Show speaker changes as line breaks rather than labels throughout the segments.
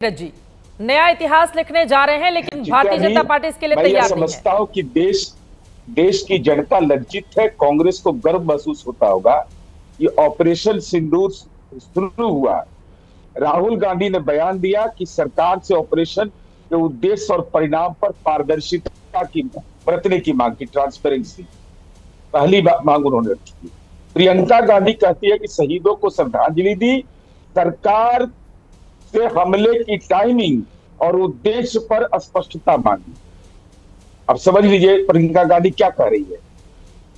जी नया इतिहास लिखने जा रहे हैं, लेकिन भारतीय जनता पार्टी इसके लिए तैयार नहीं है।
समझता हूं कि देश की जनता लज्जित है। कांग्रेस को गर्व महसूस होता होगा। ये ऑपरेशन सिंदूर शुरू हुआ, राहुल गांधी ने बयान दिया कि सरकार से ऑपरेशन के उद्देश्य और परिणाम पर पारदर्शिता की बरतने की मांग की, ट्रांसपेरेंसी पहली मांग उन्होंने रखी। प्रियंका गांधी कहती है कि शहीदों को श्रद्धांजलि दी, सरकार से हमले की टाइमिंग और उद्देश्य पर स्पष्टता मांगी। अब समझ लीजिए प्रियंका गांधी क्या कह रही है।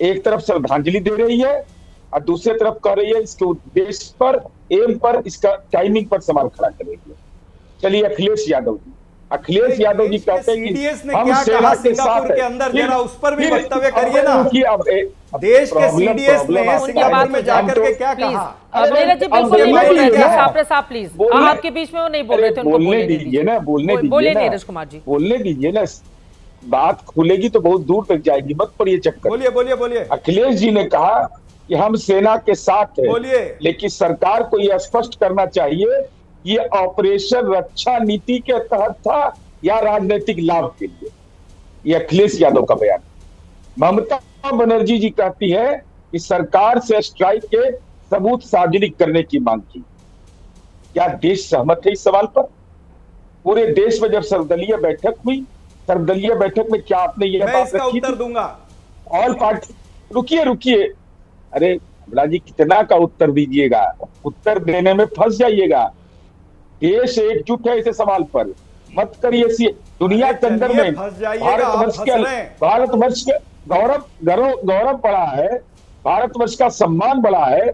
एक तरफ श्रद्धांजलि दे रही है और दूसरी तरफ कह रही है इसके उद्देश्य पर, एम पर, इसका टाइमिंग पर सवाल खड़ा कर रही है। चलिए अखिलेश यादव जी कहते हैं कि हम सेना के साथ
के अंदर जरा उस पर भी वक्तव्य करिए ना। देश के सीडीएस ने सिंगापुर में जाकर के क्या कहा?
नीरज जी बिल्कुल नहीं बोल रहे थे, साफ प्लीज आपके बीच में वो नहीं बोल रहे थे, उनको
बोलने दीजिए ना,
बोलिए नीरज कुमार जी,
बोलने दीजिए ना। बात खुलेगी तो बहुत दूर तक जाएगी, मत पड़िए चक्कर।
बोलिए।
अखिलेश जी ने कहा कि हम सेना के साथ हैं, लेकिन सरकार को यह स्पष्ट करना चाहिए ये ऑपरेशन रक्षा नीति के तहत था या राजनीतिक लाभ के लिए। ये अखिलेश यादव का बयान। ममता बनर्जी जी कहती है कि सरकार से स्ट्राइक के सबूत सार्वजनिक करने की मांग की। क्या देश सहमत है इस सवाल पर? पूरे देश में जब सर्वदलीय बैठक हुई, सर्वदलीय बैठक में क्या आपने यह बात रखी?
उत्तर दूंगा।
ऑल पार्टी, रुकिए। अरे कमला जी कितना का उत्तर दीजिएगा, उत्तर देने में फंस जाइएगा। देश एकजुट है इस सवाल पर, मत करिए। दुनिया के अंदर में भारतवर्ष के गौरव बढ़ा है, भारतवर्ष का सम्मान बढ़ा है।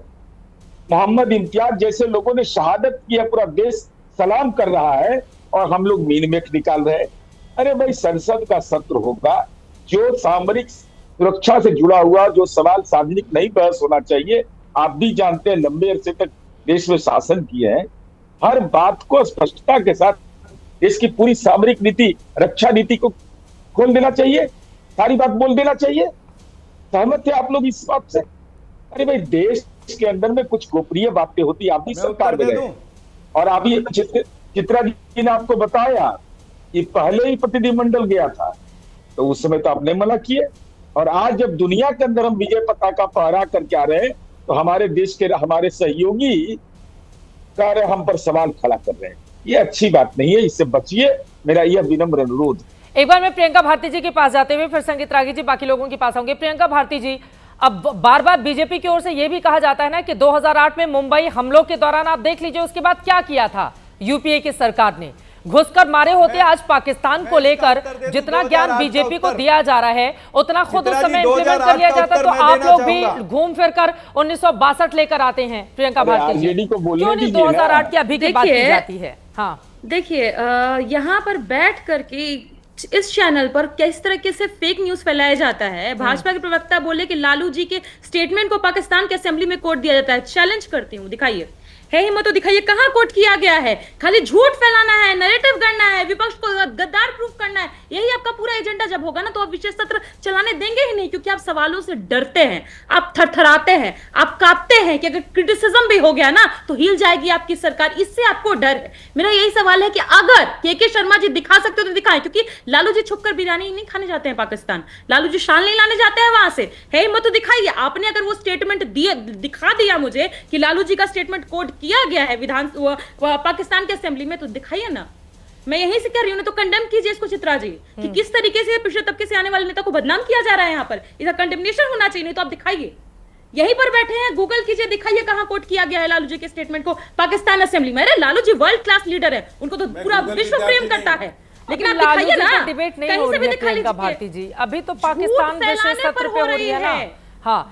मोहम्मद इम्तियाज जैसे लोगों ने शहादत की है, पूरा देश सलाम कर रहा है और हम लोग मीन मेख निकाल रहे हैं। अरे भाई संसद का सत्र होगा, जो सामरिक सुरक्षा से जुड़ा हुआ जो सवाल सार्वजनिक नहीं बहस होना चाहिए। आप भी जानते हैं लंबे अरसे तक देश में शासन किए हैं, हर बात को स्पष्टता के साथ देश की पूरी सामरिक नीति, रक्षा नीति को खोल देना चाहिए, सारी बात बोल देना चाहिए। सहमत थे आप लोग इस बात से? अरे भाई देश के अंदर में कुछ गोपनीय बातें होती, आप भी सरकार में गए और अभी चित्रा जी ने आपको बताया कि पहले ही प्रतिनिधिमंडल गया था, तो उस समय तो आपने मना किए। और आज जब दुनिया के अंदर हम विजय पताका फहरा करके आ रहे हैं, तो हमारे देश के हमारे सहयोगी कह रहे हम पर सवाल खड़ा कर रहे हैं। ये अच्छी बात नहीं है, इससे बचिए, मेरा यह विनम्र अनुरोध।
एक बार मैं प्रियंका भारती जी के पास जाते हुए फिर संगीत रागी जी बाकी लोगों के पास आऊंगे। प्रियंका भारती जी, अब बार बार बीजेपी की ओर से यह भी कहा जाता है ना कि 2008 में मुंबई हमलों के दौरान आप देख लीजिए उसके बाद क्या किया था यूपीए की सरकार ने, घुसकर मारे होते। आज पाकिस्तान को लेकर जितना ज्ञान बीजेपी को दिया जा रहा है उतना खुद उस समय इंप्लीमेंट कर लिया जाता, तो आप लोग भी घूम फिर कर 1962 लेकर आते हैं। प्रियंका भारती जी, क्यों नहीं 2008 की अभी की बात की जाती है? हाँ
देखिए, यहाँ पर बैठ करके इस चैनल पर किस तरीके से फेक न्यूज फैलाया जाता है। भाजपा के प्रवक्ता बोले कि लालू जी के स्टेटमेंट को पाकिस्तान के असेंबली में कोट दिया जाता है। चैलेंज करती हूँ, दिखाइए, है हिम्मत तो दिखाइए कहां कोट किया गया है। खाली झूठ फैलाना है, नैरेटिव गढ़ना है, विपक्ष को गद्दार प्रूफ करना है, यही आपका पूरा एजेंडा जब होगा ना तो आप विशेष सत्र चलाने देंगे ही नहीं, क्योंकि आप सवालों से डरते हैं, आप थरथराते हैं, आप कांपते हैं कि अगर क्रिटिसिज्म भी हो गया ना तो हिल जाएगी आपकी सरकार। इससे आपको डर है। मेरा यही सवाल है कि अगर के शर्मा जी दिखा सकते हो तो दिखाएं, क्योंकि लालू जी छुपकर बिरयानी नहीं खाने जाते हैं पाकिस्तान, लालू जी शाल नहीं लाने जाते हैं वहां से। है हिम्मत तो दिखाइए। आपने अगर वो स्टेटमेंट दिखा दिया मुझे कि लालू जी का स्टेटमेंट कोट किया गया है पाकिस्तान के असेंबली में, तो दिखाइए ना। मैं यहीं से कह रही हूं ना, तो कंडेम कीजिए इसको चित्रा जी कि किस तरीके से पिछड़े तबके से आने वाले नेता को बदनाम किया जा रहा है। यहाँ पर इसका कंडेमनेशन होना चाहिए, नहीं तो आप दिखाइए। यहीं पर बैठे हैं, गूगल कीजिए, दिखाइए कहां कोट किया गया है लालू जी के स्टेटमेंट को पाकिस्तान असेंबली में। अरे Lalu ji world class leader है, उनको तो पूरा विश्व प्रेम करता है, लेकिन आप दिखाइए ना।
डिबेट नहीं हो रही है प्रियंका भारती जी, अभी तो पाकिस्तान विशेष सत्र पे हो रही है ना। हाँ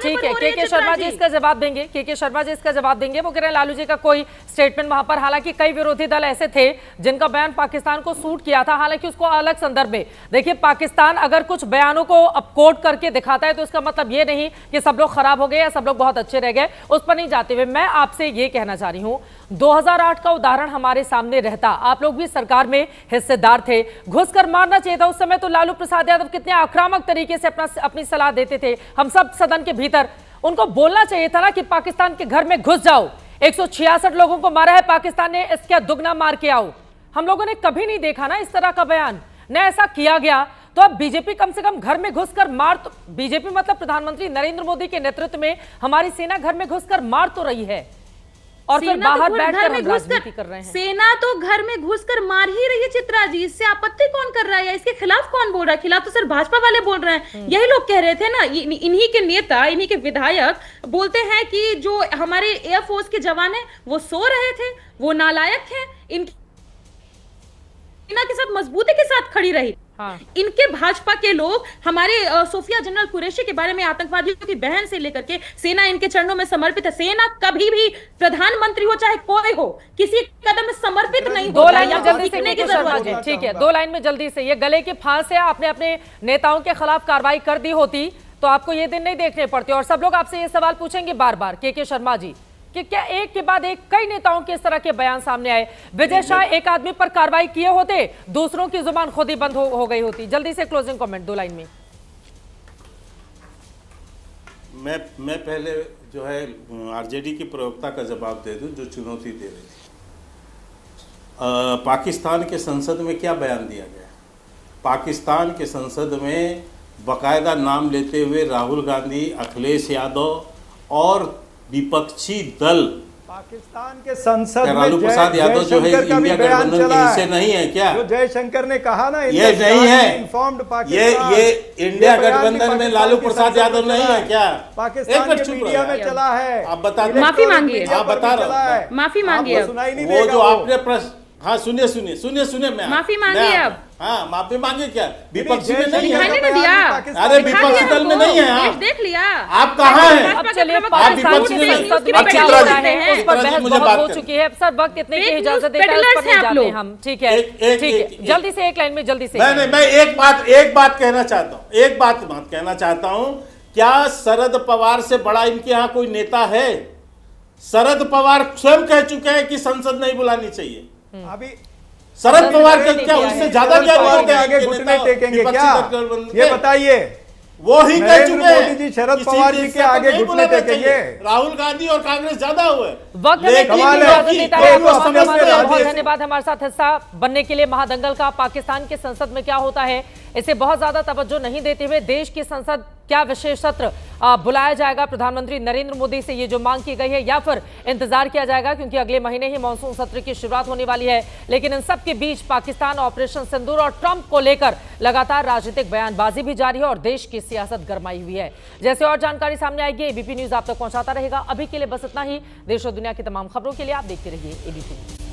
ठीक है, के शर्मा जी इसका जवाब देंगे, के शर्मा जी इसका जवाब देंगे। वो कह रहे हैं लालू जी का कोई स्टेटमेंट वहां पर, हालांकि कई विरोधी दल ऐसे थे जिनका बयान पाकिस्तान को सूट किया था, हालांकि उसको अलग संदर्भ में। देखिए पाकिस्तान अगर कुछ बयानों को अब कोट करके दिखाता है तो इसका मतलब ये नहीं कि सब लोग खराब हो गए या सब लोग बहुत अच्छे रह गए। उस पर नहीं जाते हुए मैं आपसे ये कहना चाह रही हूँ, 2008 का उदाहरण हमारे सामने रहता, आप लोग भी सरकार में हिस्सेदार थे, घुसकर मारना चाहिए था उस समय। तो लालू प्रसाद यादव कितने आक्रामक तरीके से अपनी सलाह देते थे, हम सब सदन के भीतर उनको बोलना चाहिए था ना कि पाकिस्तान के घर में घुस जाओ, 166 लोगों को मारा है पाकिस्तान ने, इसका दुगना मार के आओ। हम लोगों ने कभी नहीं देखा ना इस तरह का बयान, न ऐसा किया गया। तो अब बीजेपी कम से कम घर में घुसकर मार तो, बीजेपी मतलब प्रधानमंत्री नरेंद्र मोदी के नेतृत्व में हमारी सेना घर में घुसकर मार तो रही है, और फिर बाहर बैठकर हम राजनीति कर रहे हैं।
सेना तो घर में घुसकर मार ही रही है चित्रा जी, इससे आपत्ति कौन कर रहा है या इसके खिलाफ कौन बोल रहा है? खिलाफ तो सिर्फ भाजपा वाले बोल रहे हैं। यही लोग कह रहे थे ना, इन्हीं के नेता, इन्हीं के विधायक बोलते हैं कि जो हमारे एयरफोर्स के जवान है वो सो रहे थे, वो नालायक हैं, इनकी सेना के साथ मजबूती के साथ खड़ी रही।
हाँ।
इनके भाजपा के लोग हमारे सोफिया जनरल कुरैशी के बारे में, आतंकवादियों की बहन से लेकर के सेना इनके चरणों में समर्पित है। सेना कभी भी प्रधानमंत्री हो चाहे कोई हो, किसी कदम में समर्पित नहीं
दो
होता।
लाइन में जल्दी से
लिखने की
के शर्मा
जरूरत
जी,
है।
ठीक है, 2 लाइन में जल्दी से। ये गले के फांस है, आपने अपने नेताओं के खिलाफ कार्रवाई कर दी होती तो आपको ये दिन नहीं देखने पड़ते। और सब लोग आपसे ये सवाल पूछेंगे बार बार, के शर्मा जी, कि क्या एक के बाद एक कई नेताओं के इस तरह के बयान सामने आए? विजय शाह एक आदमी पर कार्रवाई किए होते, दूसरों की जुबान खुद ही बंद हो गई होती। जल्दी से क्लोजिंग कमेंट 2 लाइन में।
मैं पहले जो है आरजेडी की प्रवक्ता का जवाब दे दूं जो चुनौती दे रही थी। पाकिस्तान के संसद में क्या बयान दिया गया? पाकिस्तान के संसद में बाकायदा नाम लेते हुए राहुल गांधी, अखिलेश यादव और विपक्षी दल,
पाकिस्तान के संसद में
लालू प्रसाद यादव जो है इंडिया गठबंधन के हिस्से नहीं है क्या?
जो जयशंकर ने कहा ना,
ये नहीं है,
इन्फॉर्म्ड
ये
पाकिस्तान,
इंडिया गठबंधन में लालू प्रसाद यादव नहीं है क्या?
पाकिस्तान के मीडिया में चला है।
आप बता,
माफी मांगिए।
आप बता रहा हूं,
माफी मांगिए।
सुनाई नहीं
वो
देगा
जो
वो।
आपने प्रश्न, हाँ सुनिए मैं
माफी मांगिए अब।
हाँ माफी मांगिए क्या? विपक्षी में नहीं
दिखाई
है?
नहीं दिया।
अरे विपक्षी दल में नहीं है आप।
देख लिया
आप कहाँ हैं?
अब चलिए,
आप
पाकिस्तान
विपक्ष
के
में
संसद
नहीं।
में
अब
क्या
चित्रा
हो
जी,
रहा है उस पर
चित्रा जी,
बहस
मुझे
बहुत
बात
हो
करें।
चुकी है। सर वक्त इतने की
Fake
इजाजत
news
देता है, उस पर
peddlers
नहीं
हैं आप
जाते
लोग।
हम। ठीक है, ठीक है, जल्दी से 1 लाइन में, जल्दी से।
मैं एक बात कहना चाहता हूँ, एक बात कहना चाहता हूँ। क्या शरद पवार से बड़ा इनके यहाँ कोई नेता है? शरद पवार स्वयं कह चुके हैं कि संसद नहीं बुलानी चाहिए।
अभी
शरद पवार का क्या उससे ज्यादा क्या
पवार के आगे घुटने टेकेंगे क्या? ये बताइए।
वो ही कह
नरेंद्र
चुके हैं
मोदी जी शरद
किसी
पवार जी
देश
के
से तो
आगे
नहीं
घुटने
बुलाना
टेकेंगे।
चाहिए। राहुल गांधी और कांग्रेस ज्यादा हुए।
वक्त में
लेकिन
कमाल है।
इजाजत देता है।
ये
आपको
अपने
बहुत
अपने
बहुत
राज्य-
धन्यवाद हमारे साथ हिस्सा बनने के लिए महादंगल का। पाकिस्तान के संसद में क्या होता है इसे बहुत ज्यादा तवज्जो नहीं देते हुए देश की संसद क्या विशेष सत्र बुलाया जाएगा प्रधानमंत्री नरेंद्र मोदी से, ये जो मांग की गई है, या फिर इंतजार किया जाएगा क्योंकि अगले महीने ही मानसून सत्र की शुरुआत होने वाली है। लेकिन इन सब के बीच पाकिस्तान, ऑपरेशन सिंदूर और ट्रंप को लेकर लगातार राजनीतिक बयानबाजी भी जारी है और देश की सियासत गरमाई हुई है। जैसे और जानकारी सामने आएगी एबीपी न्यूज आप तक पहुंचाता रहेगा। अभी के लिए बस इतना ही। देश और दुनिया की तमाम खबरों के लिए आप देखते रहिए एबीपी न्यूज।